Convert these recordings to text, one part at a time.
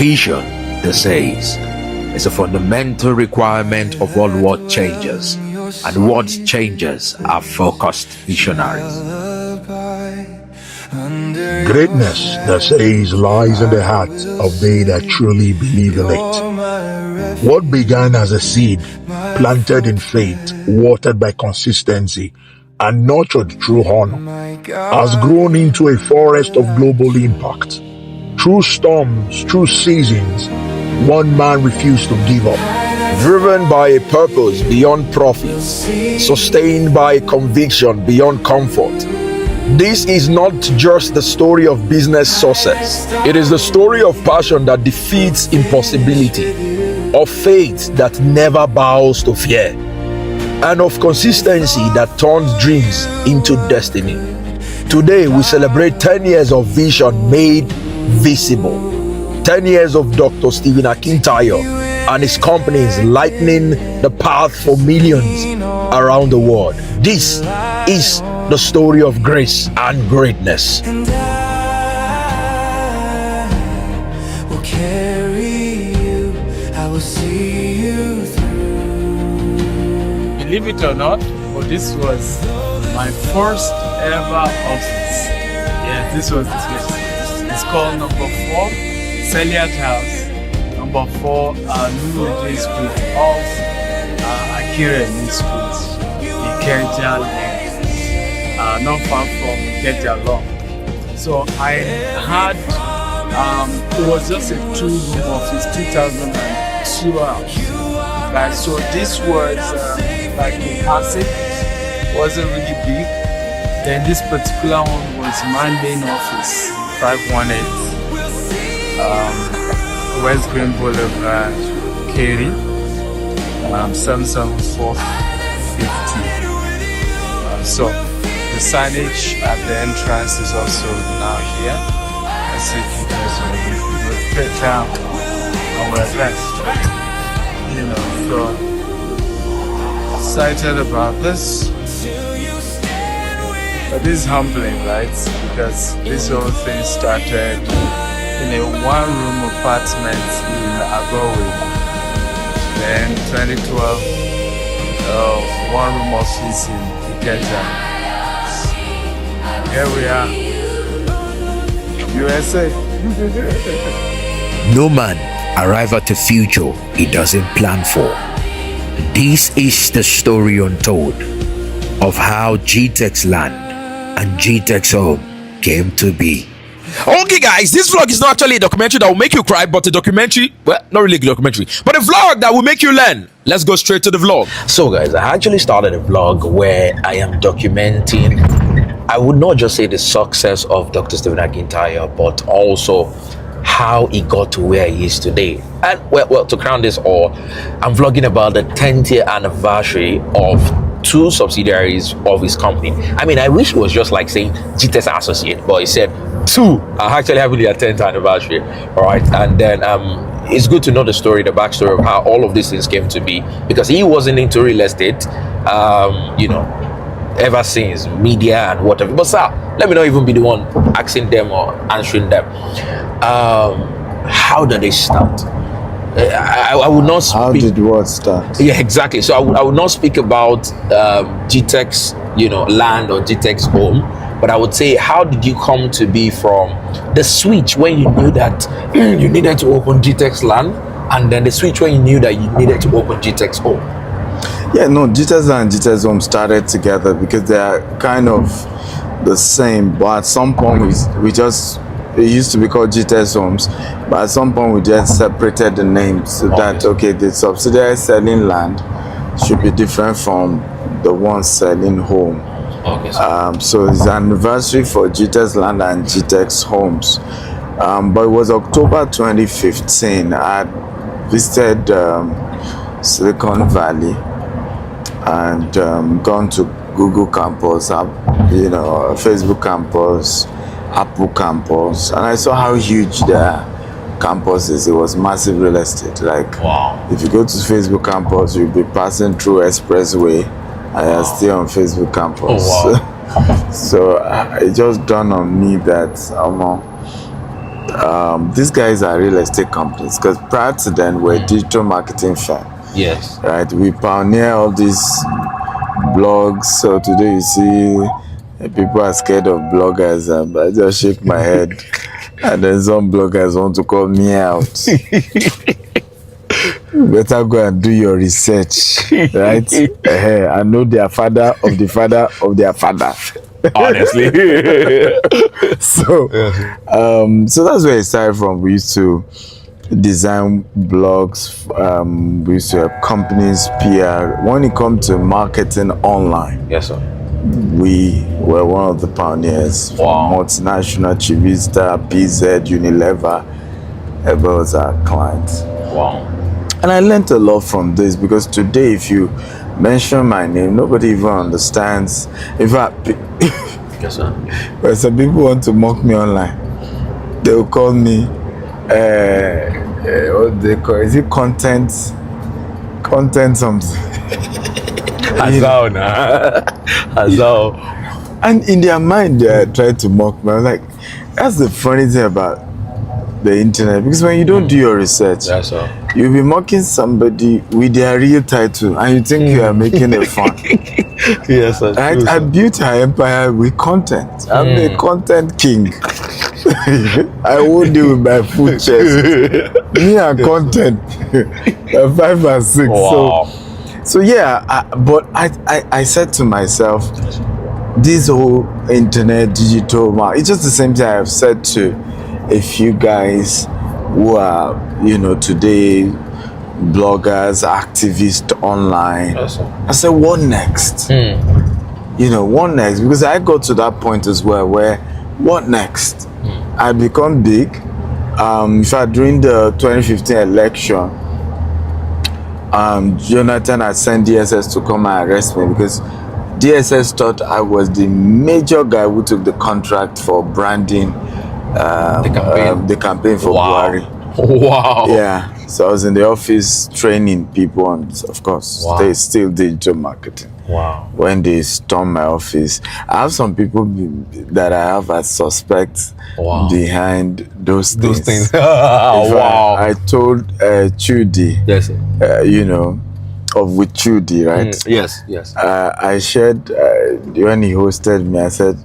Vision, they says, is a fundamental requirement of all what changes, and what changes are focused visionaries. Greatness, they says, lies in the hearts of they that truly believe in it. What began as a seed, planted in faith, watered by consistency, and nurtured through honor, has grown into a forest of global impact. Through storms, through seasons, one man refused to give up. Driven by a purpose beyond profit, sustained by a conviction beyond comfort. This is not just the story of business success. It is the story of passion that defeats impossibility, of faith that never bows to fear, and of consistency that turns dreams into destiny. Today, we celebrate 10 years of vision made visible. 10 years of Dr. Stephen Akintayo and his companies lightening the path for millions around the world. This is the story of grace and greatness. And I will carry you, I will see you through. Believe it or not, but this was my first ever office. Yeah, this was this place. It's called number 4, Celiat House. Number 4, New Day School of Akira New Schools, Ikeja, not far from Ikeja Law. So I had, it was just a 2-room office, 2002 hours. Right, so this was like a classic, wasn't really big. Then this particular one was my main office, 518 West Green Boulevard, Katy, 77450. So the signage at the entrance is also now here. As if you guys will fit down on where best. You know, so excited about this. But this is humbling, right? Because this whole thing started in a 1-room apartment in Agowe. Then 2012, 1-room office in Ikeja. Here we are, USA. No man arrives at a future he doesn't plan for. This is the story untold of how GTextLand and GTextHomes came to be. Okay guys, this vlog is not actually a documentary that will make you cry, but a documentary, well, not really a documentary, but a vlog that will make you learn. Let's go straight to the vlog. So guys, I actually started a vlog where I am documenting, I would not just say the success of Dr. Stephen Akintayo, but also how he got to where he is today. And well, to crown this all, I'm vlogging about the 10th year anniversary of 2 subsidiaries of his company. I mean, I wish it was just like saying GTEX Associate, but he said 2 are actually having their 10th anniversary. All right, and then it's good to know the story, the backstory of how all of these things came to be, because he wasn't into real estate, you know, ever since media and whatever. But sir, let me not even be the one asking them or answering them. How did they start? I would not speak. How did what start? Yeah, exactly. So I would not speak about GTex, land or GTextHome, but I would say, how did you come to be from the switch when you knew that you needed to open GTextLand, and then the switch when you knew that you needed to open GTextHome? Yeah, no, GTextLand and GTextHome started together because they are kind of the same, but at some point it used to be called GTextHomes, but at some point we just separated the names so that, okay, the subsidiary selling land should be different from the one selling home. Okay, so it's the anniversary for GTextLand and GTextHomes. But it was October 2015. I visited Silicon Valley and gone to Google campus, Facebook campus, Apple campus, and I saw how huge their campus is. It was massive real estate. Like, wow. If you go to Facebook campus, you'll be passing through Expressway, and you're still on Facebook campus. Oh, wow. So it just dawned on me that these guys are real estate companies, because prior to then we're a digital marketing firm. Yes. Right, we pioneer all these blogs. So today you see people are scared of bloggers, and I just shake my head. And then some bloggers want to call me out. You better go and do your research, right? I know their father of the father of their father. Honestly. So that's where it started from. We used to design blogs. We used to help companies PR. When it comes to marketing online, Yes, sir. we were one of the pioneers. Wow. Multinational, Chivista, PZ, Unilever, ever was our clients. Wow. And I learned a lot from this, because today, if you mention my name, nobody even understands. In fact, Yes, sir. when some people want to mock me online, they will call me, what they call, is it content something? Hazao na. Hazao. And in their mind, they are trying to mock me. I'm like, that's the funny thing about the internet, because when you don't do your research, Yes, sir. you'll be mocking somebody with their real title, and you think you are making it fun. Yes, sir. Right? I built an empire with content. I'm a content king. I won't deal with my food chest. Me and content, 5 and 6. Wow. So yeah, I said to myself, this whole internet, digital, it's just the same thing I've said to a few guys who are, today bloggers, activists online. Yes, sir. I said, what next? What next? Because I got to that point as well where, what next? I become big. In fact, during the 2015 election, Jonathan had sent DSS to come and arrest me, because DSS thought I was the major guy who took the contract for branding the campaign for Buhari. Wow. Yeah, so I was in the office training people on, of course, Wow. still digital marketing. Wow. When they stormed my office, I have some people that I have as suspects behind those things. Wow. I told Chudi, Yes, sir. of with Chudi, right? Yes. I shared when he hosted me. I said,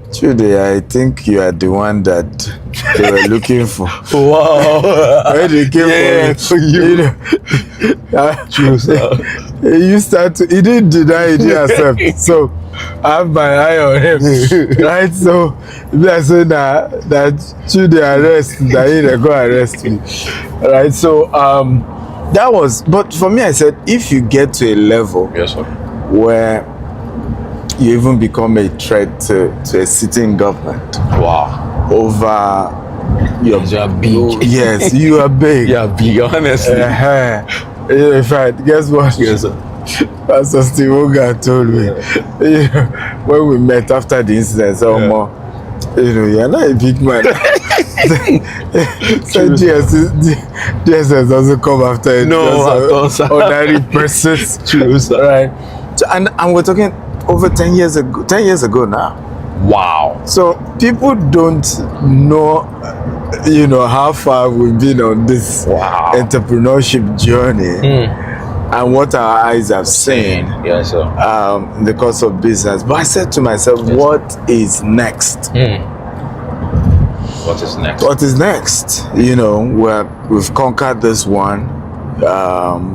Chudi, I think you are the one that they were looking for. Wow. When they came for you. True, sir. He didn't deny, he didn't accept. So I have my eye on him. Right? So I said that Chudi arrest, that he go arrest me. Right? So that was, but for me, I said, if you get to a level Yes, sir. where you even become a threat to a sitting government Wow. over your You are big. Yes, you are big. You are big, honestly. In fact, guess what? Yes, sir. Pastor Steve Oga told me when we met after the incident, you're not a big man. So DSS doesn't come after it. No, ordinary persons. True, sir. Right. So, and we're talking over 10 years ago now. Wow. So people don't know, how far we've been on this entrepreneurship journey and what our eyes have seen. Yes, sir. In the course of business. But I said to myself, what is next? What is next? What is next? We've conquered this one.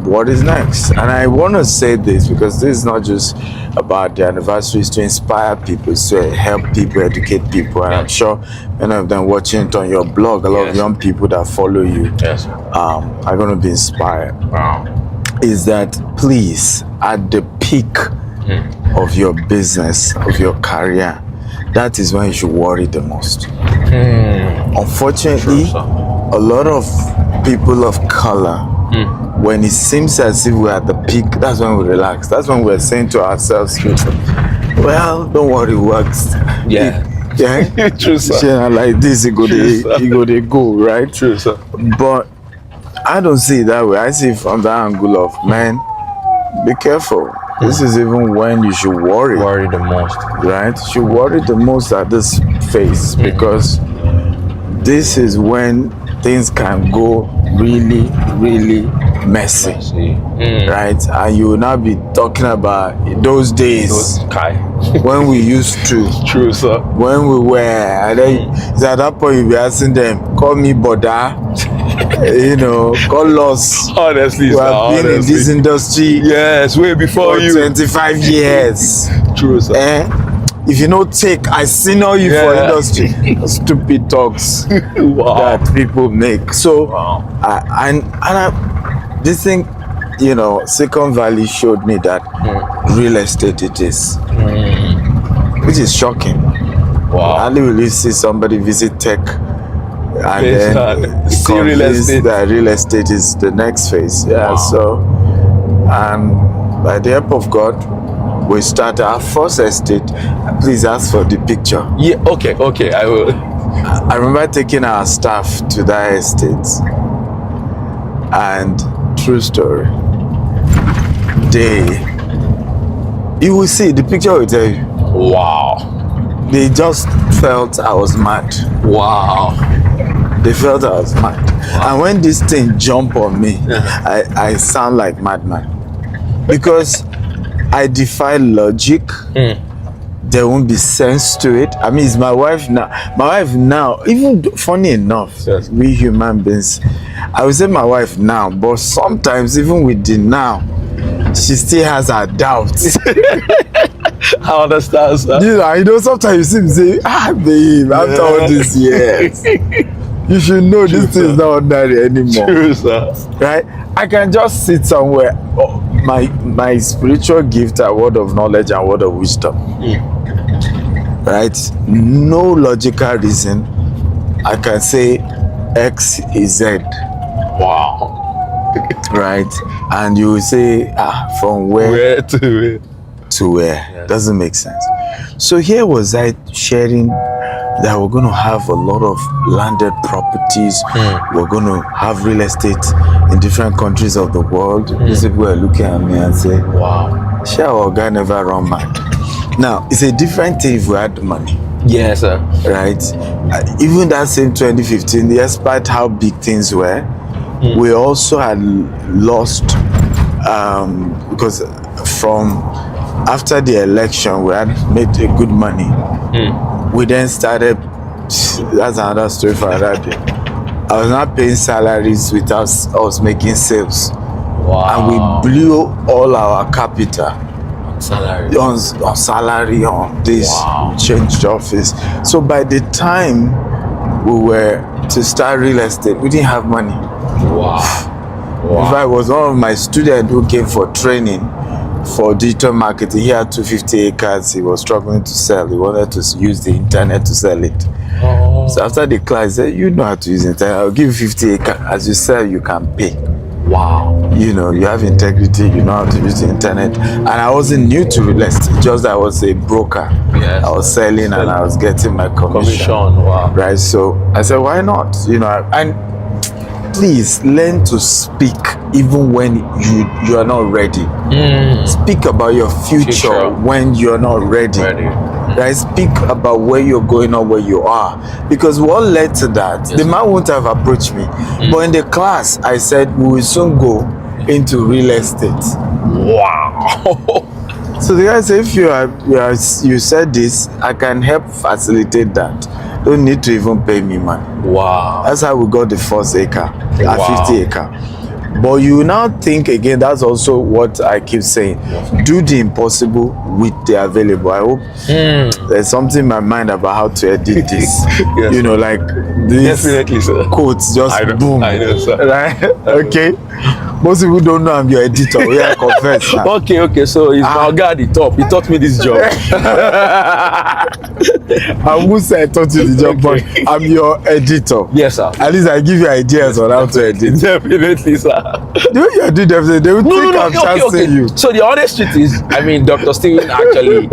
What is next? And I want to say this because this is not just about the anniversary, it's to inspire people, it's to help people, educate people. And I'm sure many of them watching it on your blog, a lot of young people that follow you are going to be inspired. Wow. Is that please, at the peak of your business, of your career, that is when you should worry the most. Unfortunately, a lot of people of color, when it seems as if we're at the peak, that's when we relax. That's when we're saying to ourselves, well, don't worry, works. Yeah. True, sir. Like this, you go they go, right? True, sir. But I don't see it that way. I see it from the angle of, man, be careful. This is even when you should worry. Worry the most. Right? You should worry the most at this phase because this is when things can go really, really messy. Right? And you will now be talking about those days when we used to. True, sir. When we were, and then at that point you'll be asking them, call me Boda, call us. Honestly, We sir. have been in this industry Yes, way before for you. 25 years. True, sir. If you don't take, I senior you for industry. Stupid talks Wow. that people make. So, this thing, Silicon Valley showed me that real estate it is, which is shocking. Wow. Hardly will you see somebody visit tech and Yes, then see real convinced estate. that real estate is the next phase. Yeah. Wow. So, and by the help of God, we start our first estate. Please ask for the picture. Yeah. Okay. I will. I remember taking our staff to that estate, and true story, you will see the picture will tell you. Wow. They just felt I was mad. Wow. They felt I was mad. And when this thing jumped on me, I sound like madman. Because I defy logic. There won't be sense to it. I mean, it's my wife now. My wife now, even funny enough, Yes. we human beings, I would say my wife now, but sometimes even with the now, she still has her doubts. I understand, sir. Sometimes you see me say, babe, after all these years, you should know this thing is not ordinary anymore. True, sir. Right? I can just sit somewhere. My spiritual gift are word of knowledge and word of wisdom. Right? No logical reason I can say X is Z. Wow. Right? And you will say, from where to where? Yes. Doesn't make sense. So here was I sharing that we're going to have a lot of landed properties. We're going to have real estate in different countries of the world. These people are looking at me and say, Wow. sure, our guy never run mad. Now, it's a different thing if we had the money. Yes, sir. Right? Even that same 2015, despite how big things were, we also had lost, because from after the election, we had made a good money. We then started, that's another story for another day. I was not paying salaries without us making sales. Wow. And we blew all our capital Salary. on salary, on this. Wow. We changed office. So by the time we were to start real estate, we didn't have money. Wow. In fact, it was one of my students who came for training for digital marketing. He had 250 acres. He was struggling to sell. He wanted to use the internet to sell it. Oh. So after the class, he said, you know how to use internet. I'll give you 50 acres. As you sell, you can pay. Wow. You have integrity, you know how to use the internet. And I wasn't new to real estate, just I was a broker. Yes. I was selling and I was getting my commission. Wow. Right? So I said, why not? And please learn to speak even when you are not ready. Speak about your future when you're not ready. Right? Speak about where you're going or where you are. Because what led to that, the man wouldn't have approached me. But in the class, I said, we will soon go into real estate. Wow. So the guy said, if you said this, I can help facilitate that. Don't need to even pay me money. Wow. That's how we got the first acre, Wow. 50 acre. But you now think again, that's also what I keep saying. Do the impossible with the available. I hope there's something in my mind about how to edit this. Yes. Like this Definitely, sir. quotes just boom. I know, sir. Right? Okay. Most people don't know I'm your editor. We are confess now. Okay. So it's my guy at the top. He taught me this job. I would say I taught you the job, but I'm your editor. Yes, sir. At least I give you ideas on how to edit. Definitely, sir. The way you do everything, they will think I'm chancing you. So the honest truth is, Dr. Steven actually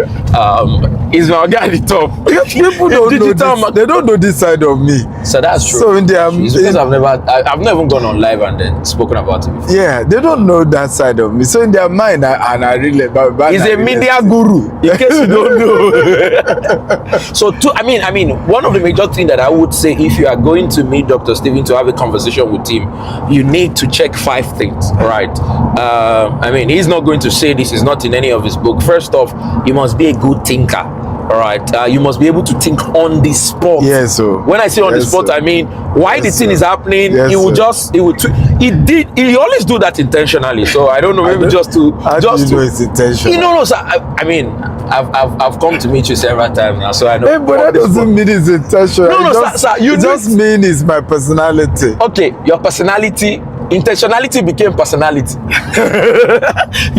is my guy at the top. People don't know this. They don't know this side of me. So that's true. So in their, It's because I've never even gone on live and then spoken about it before. yeah, they don't know that side of me. So in their mind, I really. He's a media guru. In case you don't know. So, I mean, one of the major things that I would say, if you are going to meet Dr. Stephen to have a conversation with him, you need to check 5 things, right? I mean, he's not going to say this is not in any of his book. First off, you must be a good thinker. All right, you must be able to think on the spot. Yes, sir. When I say on the spot, sir. I mean why Yes, the thing sir. is happening. Yes, He will sir. just, he always do that intentionally. So I don't know, maybe just to, How just do you to, know it's intentional? you know, no, sir. I mean, I've come to meet you several times now, so I know. Hey, but that doesn't mean it's intentional. No, no, sir, you it just mean it's my personality. Okay, your personality, intentionality became personality.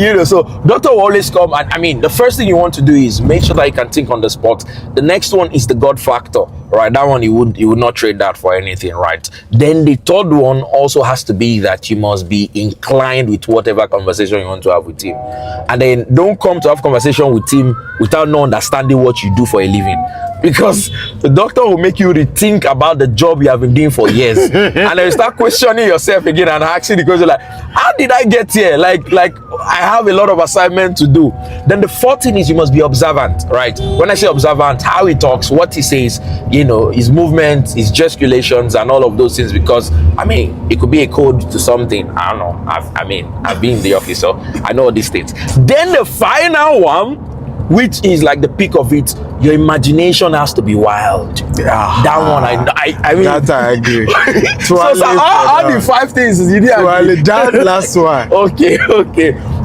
You know, so doctor will always come, and I mean, the first thing you want to do is make sure that you can think on the spot. The next one is the God factor, right? That one you would not trade that for anything, right? Then the third one also has to be that you must be inclined with whatever conversation you want to have with him, and then don't come to have conversation with him without not understanding what you do for a living. Because the doctor will make you rethink about the job you have been doing for years, and then you start questioning yourself again and asking the question like, how did I get here? Like I have a lot of assignment to do. Then the fourth thing is you must be observant, right? When I say observant, how he talks, what he says, you know, his movements, his gesticulations, and all of those things. Because I mean, it could be a code to something. I don't know. I've been in the office, so I know all these things. Then the final one, which is like the peak of it, your imagination has to be wild. That one, I mean, that I agree. so all the 5 things you didn't agree. That last one. Okay.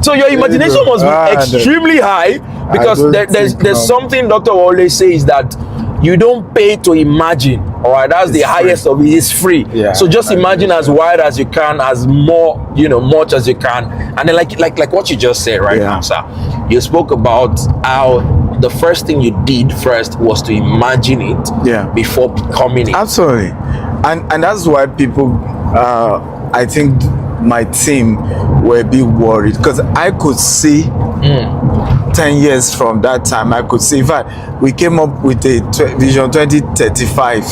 So your imagination must be extremely high, because there's something doctor will always say is that you don't pay to imagine. All right, that's the highest of it. It's free. Yeah, so just imagine as wide as you can, as more, you know, much as you can, and then like what you just said right now, sir. You spoke about how the first thing you did first was to imagine it before becoming it. Absolutely, and that's why people, I think my team were a bit worried, because I could see 10 years from that time. I could see, in fact, we came up with a vision 2035.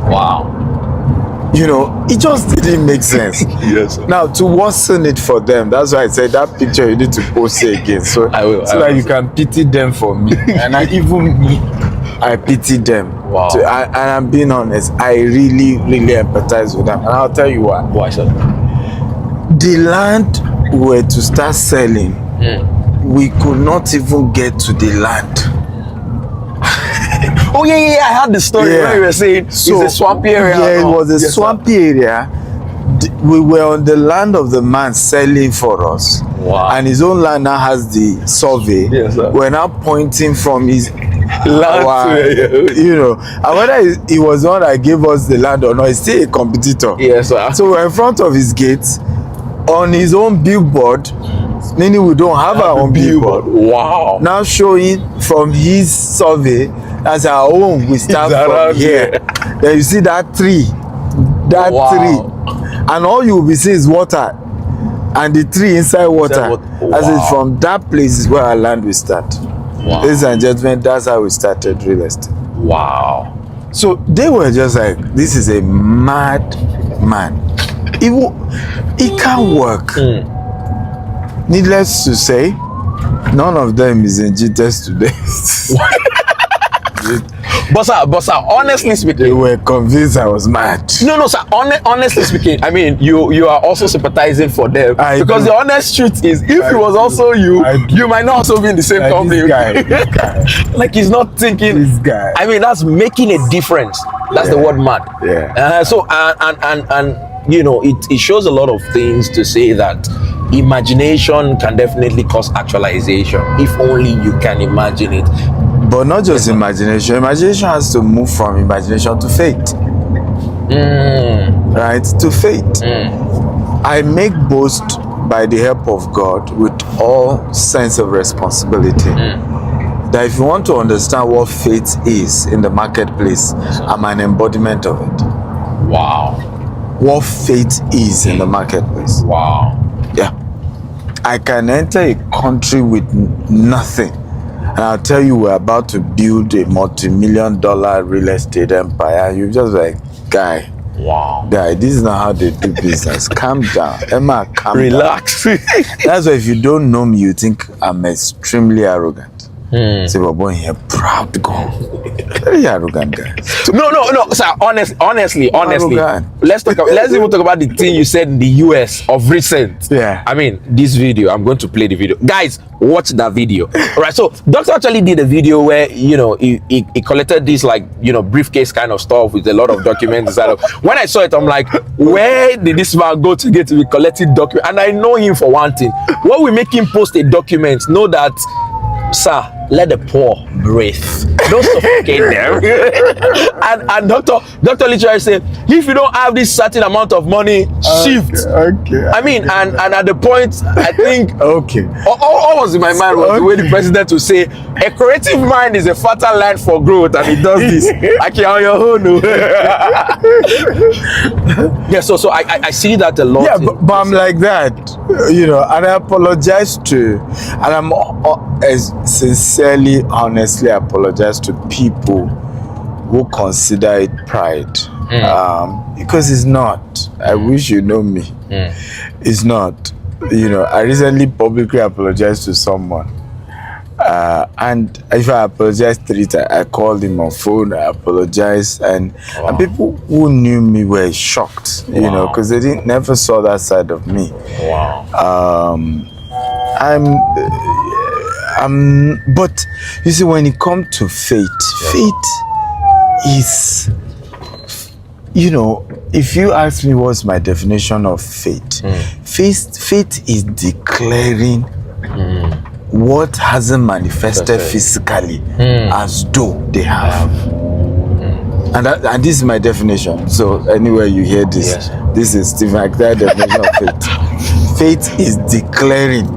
Wow. You know, it just didn't make sense. Yes, sir. Now, to worsen it for them, that's why I said that picture you need to post it again. So that you can pity them for me. And even me, I pity them. Wow. And I'm being honest, I really, really empathize with them. And I'll tell you why. Why, sir? The land we were to start selling, we could not even get to the land. Oh yeah, I heard the story where you were saying it's a swampy area. Yeah, it was a swampy area. We were on the land of the man selling for us. Wow. And his own land now has the survey. Yes, sir. We're now pointing from his land. You know, and whether he was the one that gave us the land or not, he's still a competitor. Yes, sir. So we're in front of his gate on his own billboard, meaning we don't have our own billboard. Wow. Now showing from his survey as our own, we start from here. Then you see that tree, tree, and all you will be seeing is water, and the tree inside water. As in from that place is where our land will start. Wow. Ladies and gentlemen, that's how we started real estate. Wow. So they were just like, this is a mad man. It can't work. Needless to say, none of them is in GTEx today. But sir, honestly speaking, they were convinced I was mad. No, sir. Honestly speaking, I mean, you are also sympathizing for them, because the honest truth is, if it was also you, you might not also be in the same company. This guy. Like, he's not thinking. This guy. I mean, that's making a difference. That's the word mad. Yeah. So and you know, it shows a lot of things to say that imagination can definitely cause actualization if only you can imagine it. But not just imagination. Imagination has to move from imagination to faith. Right? To faith. I make boast by the help of God with all sense of responsibility. That if you want to understand what faith is in the marketplace, I'm an embodiment of it. Wow. What faith is in the marketplace. Wow. Yeah. I can enter a country with nothing, and I'll tell you we're about to build a multi-million-dollar real estate empire. You're just like, guy. Wow. Guy, this is not how they do business. Calm down. Emma, relax. That's why if you don't know me, you think I'm extremely arrogant. Say, but boy, you're proud, go. Very arrogant guy. No, sir. Honestly. Arrogant. Let's even talk about the thing you said in the US of recent. Yeah. I mean, this video. I'm going to play the video, guys. Watch that video. All right. So, Doctor actually did a video where he collected this like briefcase kind of stuff with a lot of documents inside of. When I saw it, I'm like, where did this man go to get to be collecting documents? And I know him for one thing. When we make him post a document, know that, sir, let the poor breathe. Don't suffocate them. and doctor literally said, if you don't have this certain amount of money, shift. Okay. I mean, and at the point, I think Okay. all was in my mind was the way the president would say, a creative mind is a fertile land for growth, and it does this. Like you're on your own. Yeah, so I see that a lot. Yeah, but I'm like that, and I apologize and I'm sincerely, honestly apologize to people who consider it pride, because it's not. I wish you know me. It's not. I recently publicly apologized to someone, and if I apologized 3 times, I called him on phone, I apologized, and people who knew me were shocked, because they never saw that side of me. Wow. But you see, when it comes to faith is, if you ask me what's my definition of faith, faith is declaring what hasn't manifested physically as though they have. And this is my definition. So anywhere you hear this, this is Stephen Ack's definition of faith. Faith is declaring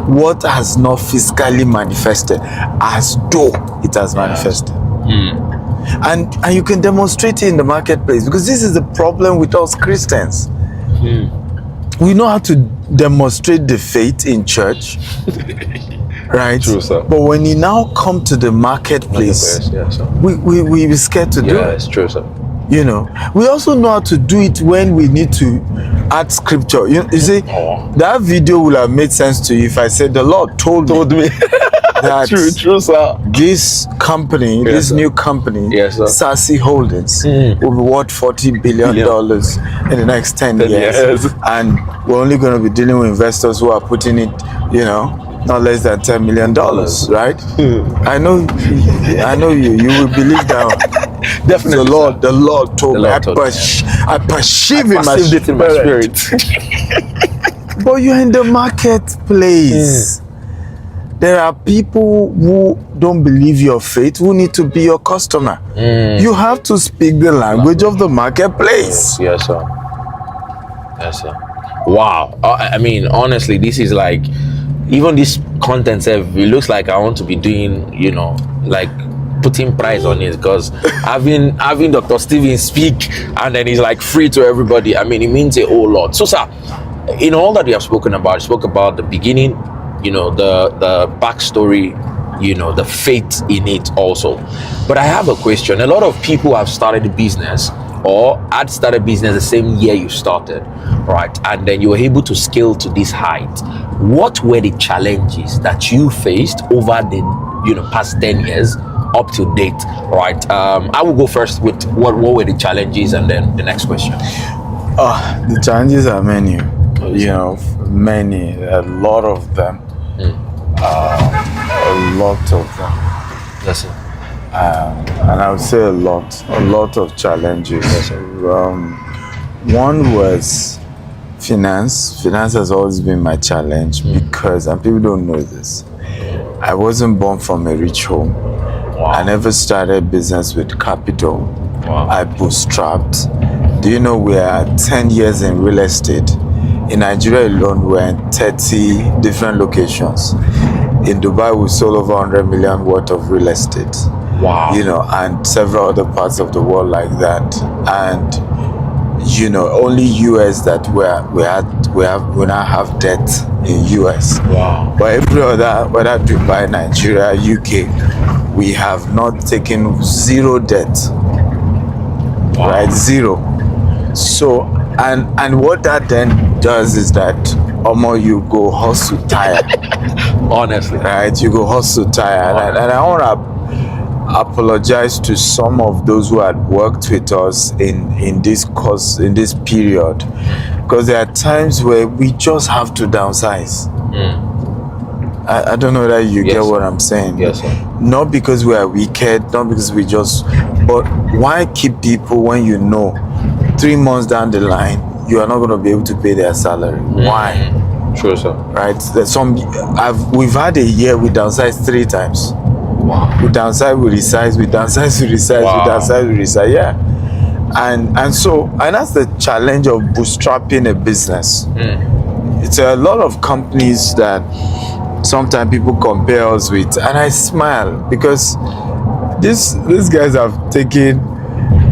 what has not physically manifested as though it has manifested. And you can demonstrate it in the marketplace, because this is the problem with us Christians. We know how to demonstrate the faith in church, right? True, sir. But when you now come to the marketplace, we be scared to do it. Yeah, it's true, sir. We also know how to do it when we need to add scripture. You see, that video will have made sense to you if I said the Lord told me that true, sir. this company, this new company, Sassy Holdings, will be worth $40 billion in the next 10 years. And we're only going to be dealing with investors who are putting it, not less than $10 million, right? I know you will believe that. Definitely, the Lord told me. I perceive it in my spirit. But you're in the marketplace. There are people who don't believe your faith, who need to be your customer. You have to speak the language of the marketplace. Yes, sir. Wow. I mean, honestly, this is like, even this content, it looks like I want to be doing, like putting price on it, because having Dr. Steven speak and then he's like free to everybody, I mean, it means a whole lot. So, sir, in all that we have spoken about, spoke about the beginning, the backstory, the faith in it also. But I have a question. A lot of people have started a business or had started business the same year you started, right? And then you were able to scale to this height. What were the challenges that you faced over the past 10 years up to date, right? I will go first with what were the challenges, and then the next question. The challenges are many, many, a lot of them. A lot of them. Yes, sir. And I would say a lot of challenges. Yes, sir. One was finance. Finance has always been my challenge because, and people don't know this, I wasn't born from a rich home. Wow. I never started business with capital. Wow. I bootstrapped. Do you know we are 10 years in real estate? In Nigeria alone, we're in 30 different locations. In Dubai, we sold over 100 million worth of real estate. Wow. And several other parts of the world like that. And only US that we now have debt in US. Wow. But every other, whether Dubai, Nigeria, UK, we have not taken zero debt. Wow. Right? Zero. So, and what that then does is that you go hustle tired. Honestly. Right? You go hustle tired. And apologize to some of those who had worked with us in this course, in this period, because there are times where we just have to downsize. I don't know that you get what I'm saying. Yes, sir. Not because we are wicked, not because we just, but why keep people when you know 3 months down the line you are not going to be able to pay their salary? Why? True, sir. Right? There's we've had a year we downsized 3 times. Wow. We downsize, we resize, we downsize, we resize, Wow. we downsize, we resize. Yeah. And that's the challenge of bootstrapping a business. It's a lot of companies that sometimes people compare us with, and I smile because these guys have taken,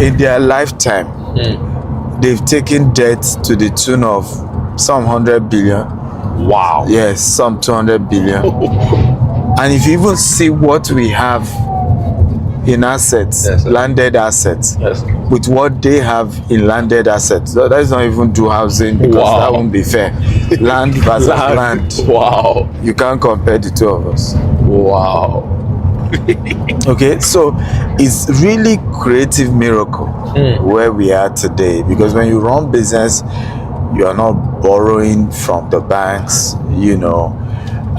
in their lifetime, they've taken debt to the tune of some 100 billion. Wow. Yes, some 200 billion. And if you even see what we have in assets, Yes, sir. landed assets, Yes. with what they have in landed assets, so that's not even do housing, because Wow. that won't be fair. Land versus land. Wow. You can't compare the two of us. Wow. Okay, so it's really creative miracle where we are today, because when you run business, you are not borrowing from the banks,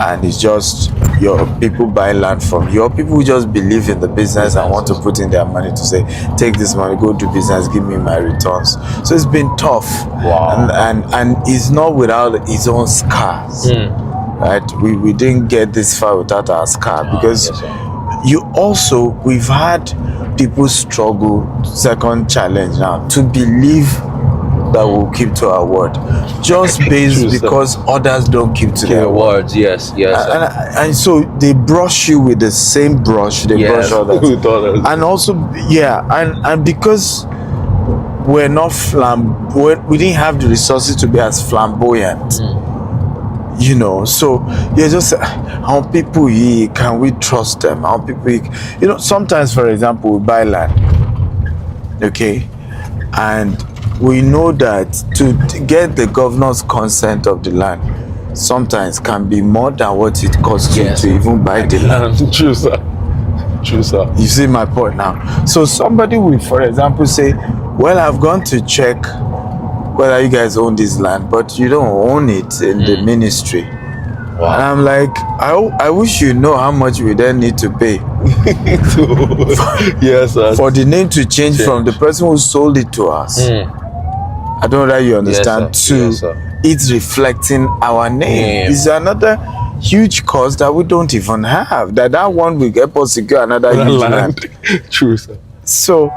and it's just your people buy land from your people who just believe in the business and want to put in their money to say, take this money, go do business, give me my returns. So it's been tough. Wow. And it's not without its own scars. Right? We didn't get this far without our scar, because yes, sir. we've had people struggle, second challenge now, to believe that we'll keep to our word, just based True, sir. because others don't keep to their Your word. words, yes, yes. And so they brush you with the same brush they Yes, brush others. with others. And also, and because we're not we didn't have the resources to be as flamboyant. So you're just, how people here, can we trust them? How people, sometimes, for example, we buy land, okay, and we know that to get the governor's consent of the land sometimes can be more than what it costs you to even buy the land. True, sir. True, sir. You see my point now? So somebody will, for example, say, well, I've gone to check whether you guys own this land, but you don't own it in the ministry. Wow. And I'm like, I wish you know how much we then need to pay Yes, sir. for the name to change from the person who sold it to us. I don't know that you understand. Yes, sir. Yes, To sir. it's reflecting our name is another huge cost that we don't even have. That one will help us secure another huge land. True, sir. So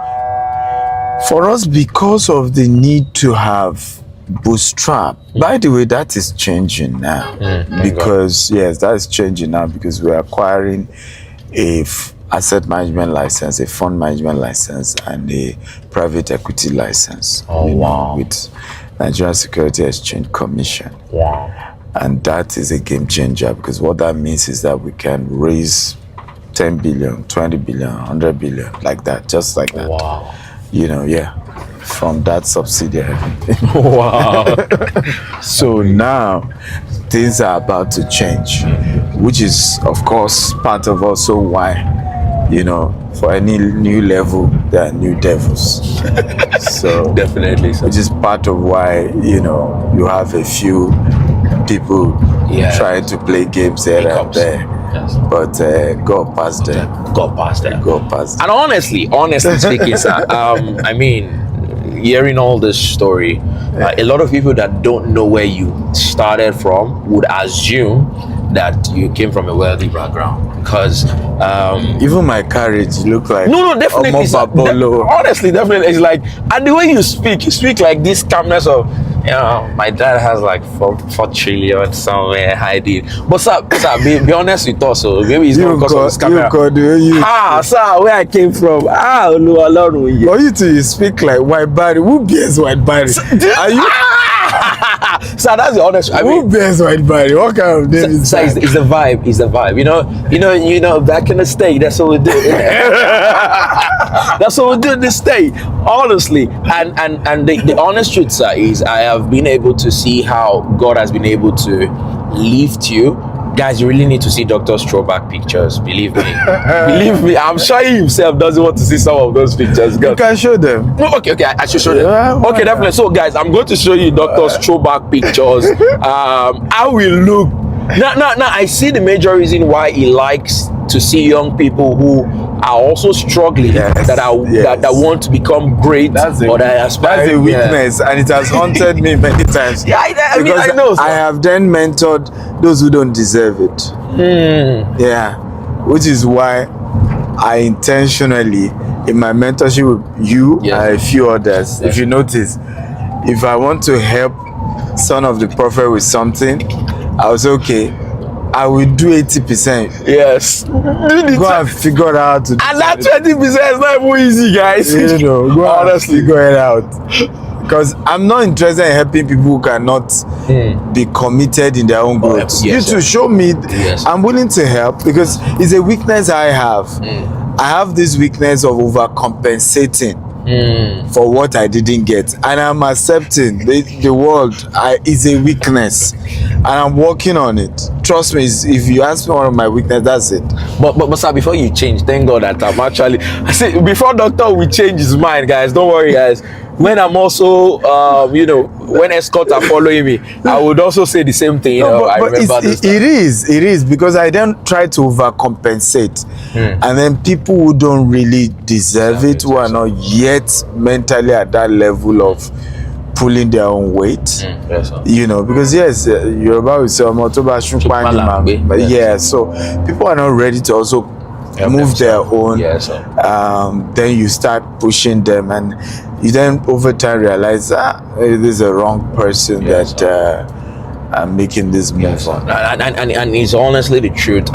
for us, because of the need to have bootstrap, by the way, that is changing now. Because yes, that is changing now, because we're acquiring a asset management license, a fund management license, and a private equity license. Wow. With Nigeria Security Exchange Commission. Wow. And that is a game changer, because what that means is that we can raise 10 billion, 20 billion, 100 billion, like that, just like that. Wow. From that subsidiary. Wow. So now things are about to change, which is, of course, part of also why, for any new level, there are new devils. So Definitely, sir. which is part of why, you have a few people trying to play games here and Hiccups. there. Yes. But go past them. Got past that. Go past them. And honestly speaking, sir, I mean, hearing all this story, a lot of people that don't know where you started from would assume that you came from a wealthy background, because Even my carriage look like no, definitely, sir. Honestly, definitely, it's like, and the way you speak like this calmness of, my dad has like 4 trillion somewhere hiding. But sir, be honest with us, so maybe it's not because of this camera. Sir, where I came from, Oluwa. For you to speak like white Barry, who bears white Barry? Are you? Sir, that's the honest. Who bears white Barry? What kind of name is sir, that? it's the vibe. It's the vibe. You know. Back in the state, that's what we do. That's what we do in the state. Honestly, and the honest truth, sir, is I have been able to see how God has been able to lift you Guys, you really need to see Doctor's throwback pictures. Believe me. Believe me. I'm sure he himself doesn't want to see some of those pictures. You can show them. No, okay, I should show them. Okay, definitely. So, guys, I'm going to show you Doctor's throwback pictures. How we look. Now, I see the major reason why he likes to see young people who are also struggling, that want to become great, that's a weakness, and it has haunted me many times. Yeah, I mean, I know. I have then mentored those who don't deserve it. Yeah, which is why I intentionally, in my mentorship with you and a few others, if you notice, if I want to help son of the prophet with something, I was okay. I will do 80%. Yes. Go and figure out how to do and that 20% is not even easy, guys. You know, go honestly figure it out. Because I'm not interested in helping people who cannot be committed in their own growth. You to show me, I'm willing to help, because it's a weakness I have. I have this weakness of overcompensating for what I didn't get, and I'm accepting the world is a weakness, and I'm working on it. Trust me, if you ask me one of my weaknesses, that's it. But sir, before you change, thank God that I'm actually, I say, before Doctor will change his mind, guys, don't worry, guys. When I'm also, when escorts are following me, I would also say the same thing. I remember this. It is because I don't try to overcompensate, and then people who don't really deserve it, who are not yet mentally at that level of pulling their own weight, because Yoruba will say, so people are not ready to also move their own. Then you start pushing them, and you then over time realize this is a wrong person that I'm making this move on. And it's honestly the truth.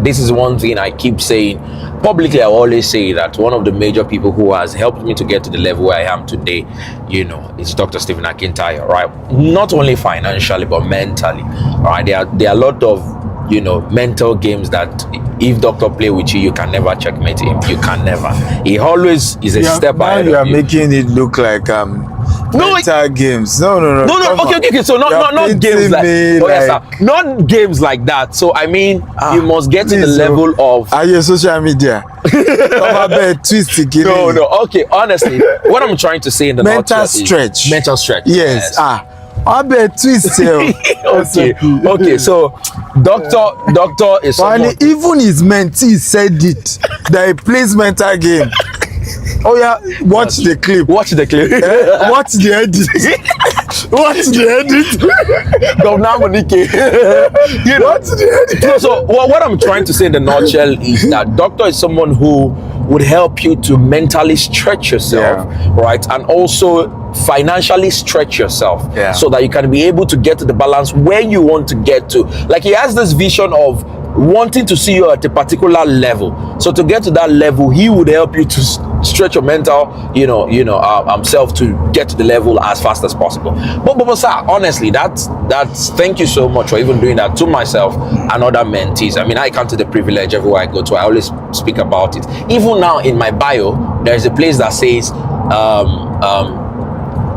This is one thing I keep saying publicly. I always say that one of the major people who has helped me to get to the level where I am today, is Dr. Stephen Akintayo, right? Not only financially but mentally, right? There are a lot of mental games that if Doctor play with you, you can never checkmate him. You can never. He always is a step ahead. Now you are making it look like mental games. No. Okay. So not games like not games like that. So I mean, you must get to the level of. Are you social media? No. Okay, honestly, what I'm trying to say in the mental stretch. Mental stretch. Yes. I bet twist. Okay. So, Doctor is someone. Even his mentee said it. That he plays mental game. Oh yeah, watch the clip. Watch the clip. Watch the edit. Watch the edit. Watch the edit. So what I'm trying to say in the nutshell is that Doctor is someone who would help you to mentally stretch yourself, right, and also financially stretch yourself, so that you can be able to get to the balance where you want to get to. Like, he has this vision of wanting to see you at a particular level. So to get to that level, he would help you to stretch your mental, self to get to the level as fast as possible. But sir, honestly, that's thank you so much for even doing that to myself and other mentees. I mean, I count the privilege everywhere I go to. I always speak about it. Even now in my bio, there's a place that says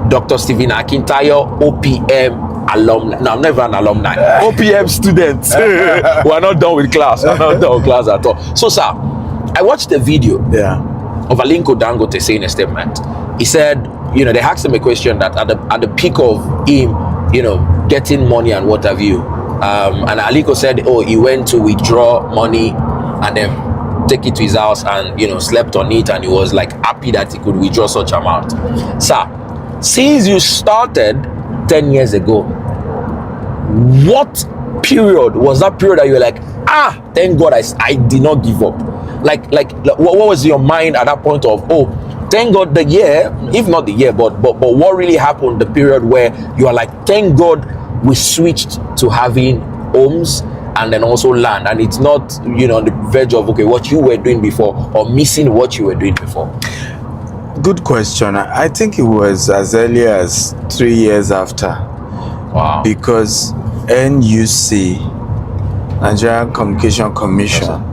Dr. Stephen Akintayo, OPM alumni. No, I'm never an alumni. OPM students. We're not done with class. We're not done with class at all. So, sir, I watched a video of Aliko Dangote saying a statement. He said, they asked him a question that at the peak of him, getting money and what have you. And Aliko said, he went to withdraw money and then take it to his house and, slept on it, and he was like happy that he could withdraw such amount. Sir, since you started 10 years ago, what period was that period that you were like, thank God I did not give up? Like what was your mind at that point of, thank God the year, if not the year, but what really happened, the period where you are like, thank God we switched to having homes and then also land, and it's not, on the verge of, what you were doing before or missing what you were doing before? Good question. I think it was as early as 3 years after. Wow. Because NUC, Nigerian Communication Commission,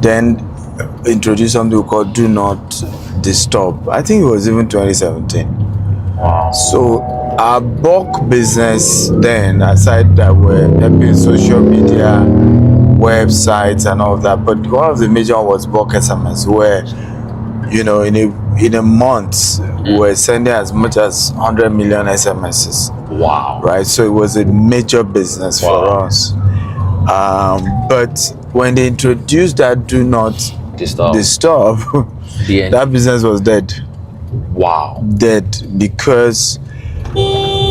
then introduced something we call Do Not Disturb. I think it was even 2017. Wow. So Our bulk business then, aside that we're helping social media, websites and all that, but one of the major one was bulk SMS, where in a month we're sending as much as 100 million SMSs. Wow. Right, so it was a major business for us. But when they introduced that do not disturb that business was dead. Wow. Dead, because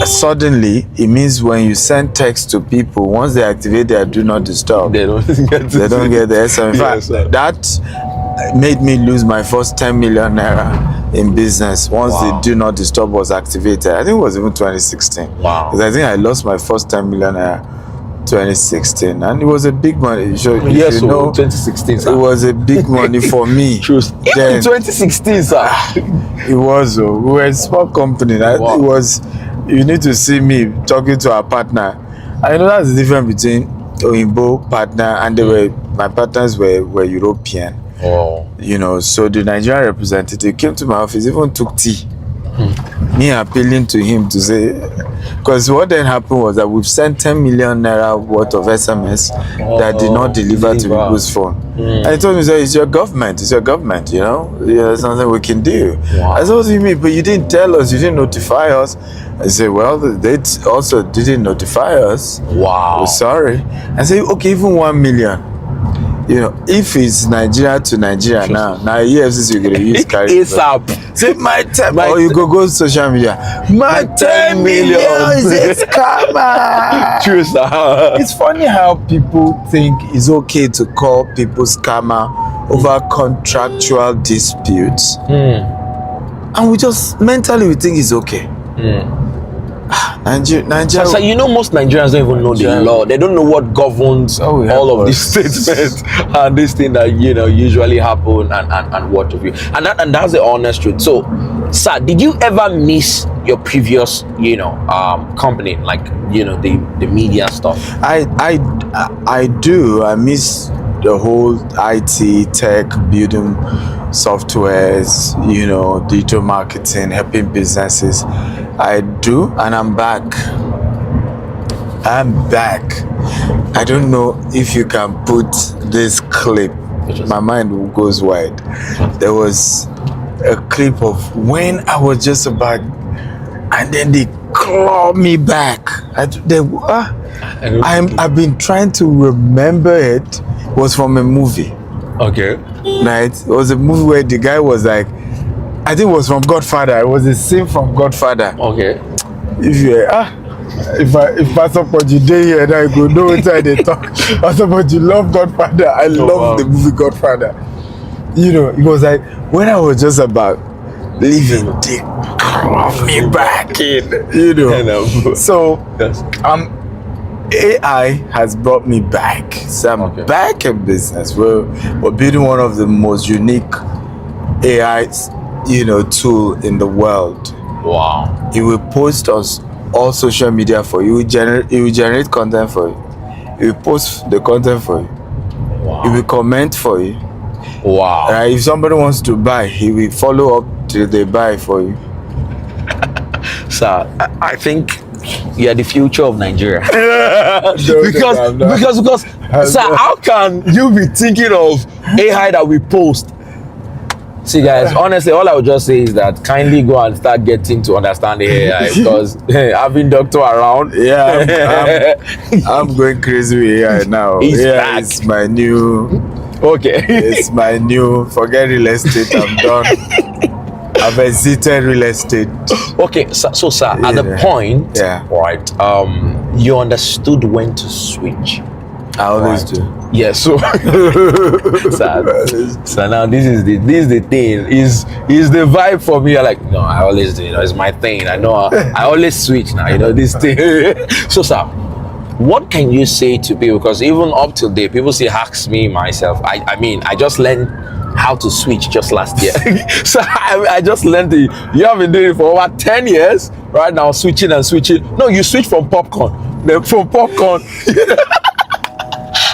suddenly it means when you send text to people, once they activate their do not disturb, They don't get the SMS. In fact, that made me lose my first 10 million naira in business once the do not disturb was activated. I think it was even 2016. Wow. Because I think I lost my first 10 million naira 2016, and it was a big money. So, yes, 2016, sir. It was a big money for me. Even in 2016, sir. It was. We were a small company. It was. You need to see me talking to our partner. I know that's the difference between Oyinbo partner and my partners were European. Oh. So the Nigerian representative came to my office, even took tea. Me appealing to him to say, because what then happened was that we've sent 10 million naira worth of SMS that did not deliver to people's phone. And he told me, it's your government, there's nothing we can do. Wow. I said, what do you mean? But you didn't tell us, you didn't notify us. I said, well, they also didn't notify us. Wow. We're sorry. I said, okay, even 1 million. If it's Nigeria to Nigeria now EFCC you're gonna use carry ASAP. Say my 10 or you go social media. My 10 million is a scammer. True, sir. It's funny how people think it's okay to call people scammer over contractual disputes, and we just mentally think it's okay. Nigeria. So most Nigerians don't even know the law. They don't know what governs all of these statements and this thing that usually happen and what have you. And that's the honest truth. So, sir, did you ever miss your previous company, like the media stuff? I do. I miss the whole IT tech building softwares, digital marketing, helping businesses. I do, and I'm back. I don't know if you can put this clip. My mind goes wide. There was a clip of when I was just about, and then they clawed me back. I've been trying to remember it. It was from a movie. Okay. Right? It was a movie where the guy was like, I think it was from Godfather. It was a scene from Godfather. Okay. If Pastor Poji day here, then I go know inside they talk. Pastor Poji love Godfather. I love the movie Godfather. It was like when I was just about leaving, they called me back in. So AI has brought me back. So I'm back in business. We're building one of the most unique AI tool in the world. Wow. It will post us all social media for you. It will generate content for you. It will post the content for you. Wow. It will comment for you. Wow. Right? If somebody wants to buy, he will follow up till they buy for you. Sir, I think you're the future of Nigeria. because sir, how can you be thinking of AI that we post? See, guys, honestly, all I would just say is that kindly go and start getting to understand the AI, because having doctor around, I'm going crazy with AI now. It's my new. Okay. It's my new. Forget real estate. I'm done. I've exited real estate. Okay, so sir, at the point, right? You understood when to switch. I always do. Yeah, so so now this is the thing. Is the vibe for me? Like, no, I always do. It's my thing. I know. I always switch now. This thing. So, sir, what can you say to people? Because even up till date, people say, ask me myself. I mean, I just learned how to switch just last year. So I just learned you have been doing it for over 10 years right now, switching. No, you switch from popcorn. Then from popcorn.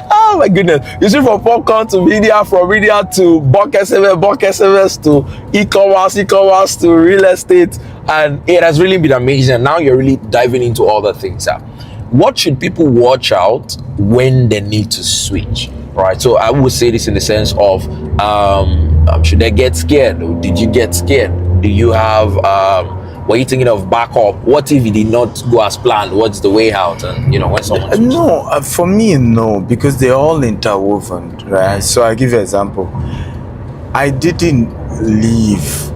Oh my goodness. You switch from popcorn to media, from media to bulk SMS to e-commerce to real estate, and it has really been amazing. And now you're really diving into other things. What should people watch out when they need to switch? Right. So I would say this in the sense of, should they get scared? Or did you get scared? Do you have, were you thinking of backup? What if it did not go as planned? What's the way out? And when someone No, for me, no, because they're all interwoven, right? So I give you an example. I didn't leave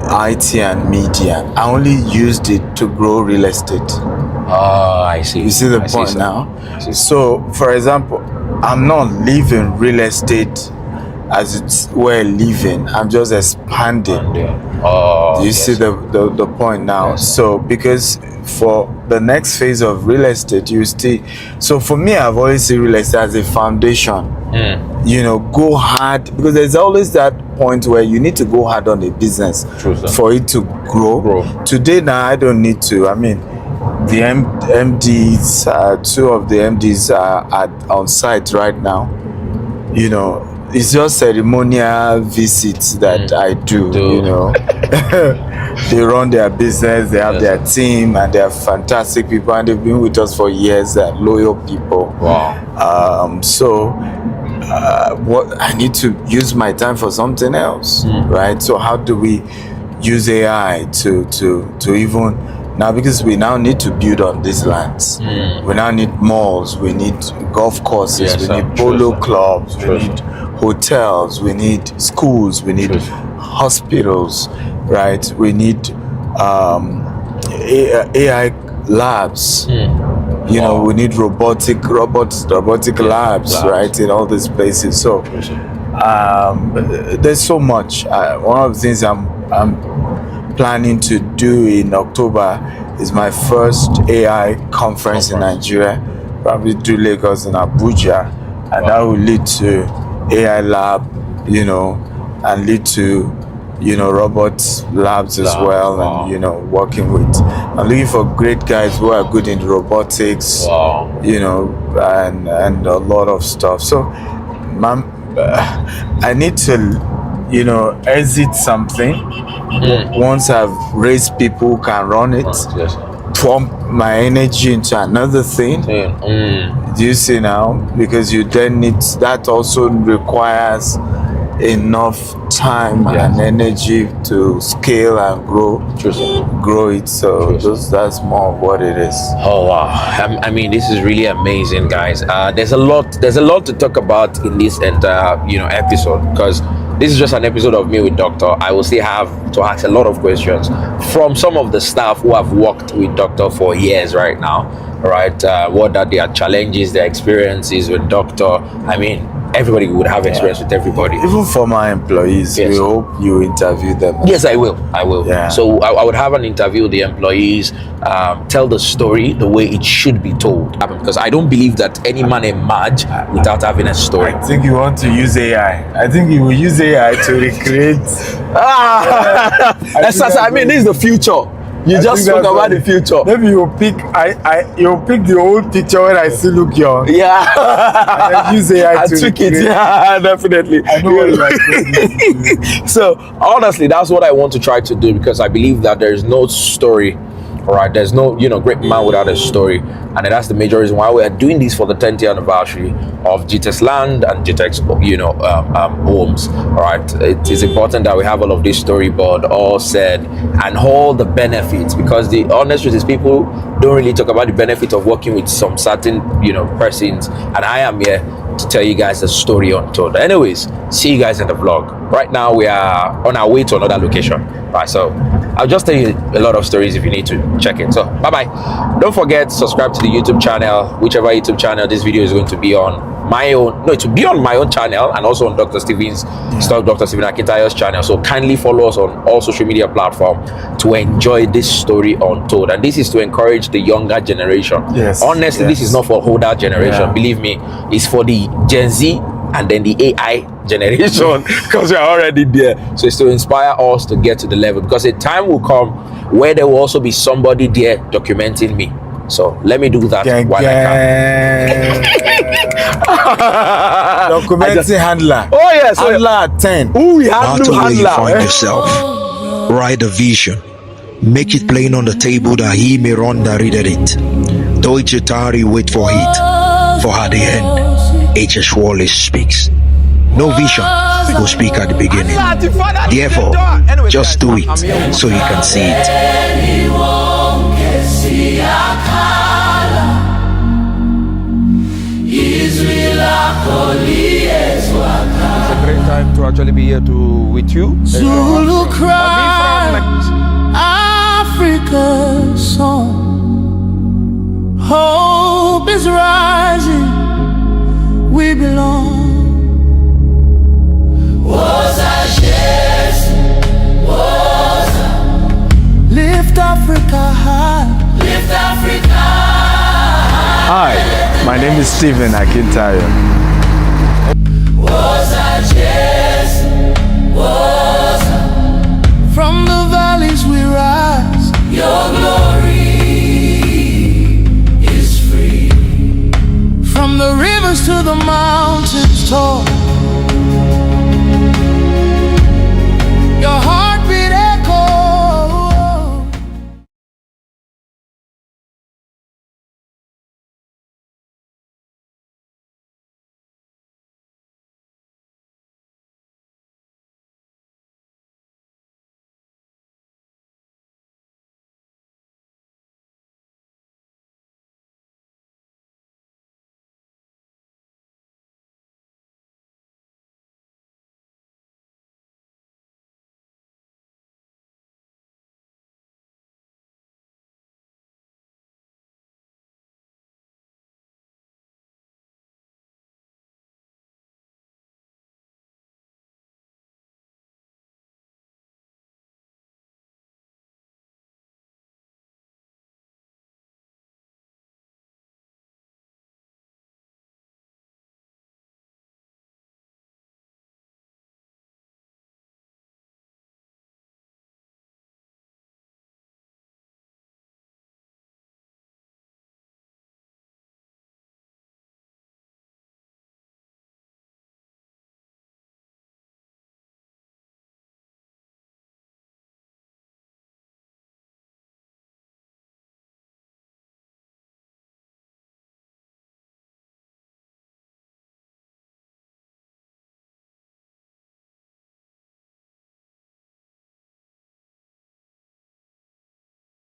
IT and media. I only used it to grow real estate. Oh, I see. You see the point now? So, for example, I'm not leaving real estate as it's we're living. I'm just expanding. Oh, Do you see the point now? Yes. So because for the next phase of real estate, you still. So for me, I've always seen real estate as a foundation. Go hard, because there's always that point where you need to go hard on a business for it to grow. Today now, I don't need to. I mean, the MDs, two of the MDs are on site right now. It's just ceremonial visits that I do. They run their business, they have their team, and they are fantastic people, and they've been with us for years. They're loyal people. Wow. What I need to use my time for something else, right? So how do we use AI to even now, because we now need to build on these lands. We now need malls, we need golf courses, we need polo clubs, we need hotels, we need schools, we need hospitals, right? We need AI labs. We need robotic labs, right, in all these places. So there's so much. One of the things I'm planning to do in October is my first AI conference in Nigeria, probably do Lagos and Abuja, and that will lead to AI lab, and lead to robot labs as well. And working with, I'm looking for great guys who are good in robotics, and a lot of stuff. So I need to exit something. Once I've raised people who can run it, pump my energy into another thing. Do you see now? Because you then need, that also requires enough time and energy to scale and grow it. So that's more of what it is. Oh wow. I mean, this is really amazing, guys. There's a lot to talk about in this entire episode, because this is just an episode of me with Doctor. I will still have to ask a lot of questions from some of the staff who have worked with Doctor for years right now, right? What are their challenges, their experiences with Doctor? I mean, everybody would have experience with everybody. Even for my employees, we hope you interview them. Yes, I will. Yeah. So I would have an interview with the employees, tell the story the way it should be told. Because I don't believe that any man emerge without having a story. I think you want to use AI. I think you will use AI to recreate. I mean, this is the future. You just spoke about the future. Maybe you'll pick you'll pick the old picture when I still look young. Yeah. And then use AI to tweak it. Yeah, definitely. I know what you're like. So honestly, that's what I want to try to do, because I believe that there is no story. All right, there's no great man without a story, and that's the major reason why we are doing this for the 10th year anniversary of GTextLand and GTex homes. All right, it is important that we have all of this storyboard all said and all the benefits, because the honest truth is people don't really talk about the benefit of working with some certain persons, and I am here to tell you guys the story untold. Anyways, see you guys in the vlog. Right now we are on our way to another location. Right, so I'll just tell you a lot of stories if you need to check it. So bye bye. Don't forget to subscribe to the YouTube channel, whichever YouTube channel this video is going to be on. It will be on my own channel and also on Dr. Stephen Akintayo's channel. So kindly follow us on all social media platforms to enjoy this story untold. And this is to encourage the younger generation. Yes. Honestly, this is not for older generation. Believe me, it's for the Gen Z and then the AI generation, because we're already there. So it's to inspire us to get to the level, because a time will come where there will also be somebody there documenting me. So let me do that while I can. Documenting handler. Oh yes, handler at 10. Oh, we Not handle only you handler. find yourself, write a vision, Make it plain on the table that he may run that readeth it. Though it tarry, wait for it. For at the end, H.S. Wallace speaks. No vision will speak at the beginning. Therefore, just do it so you can see it. It's a great time to actually be here with you. Zulu cry, Africa's song. Hope is rising, we belong. Lift Africa high. Lift Africa high. Hi, my name is Stephen Akintayo.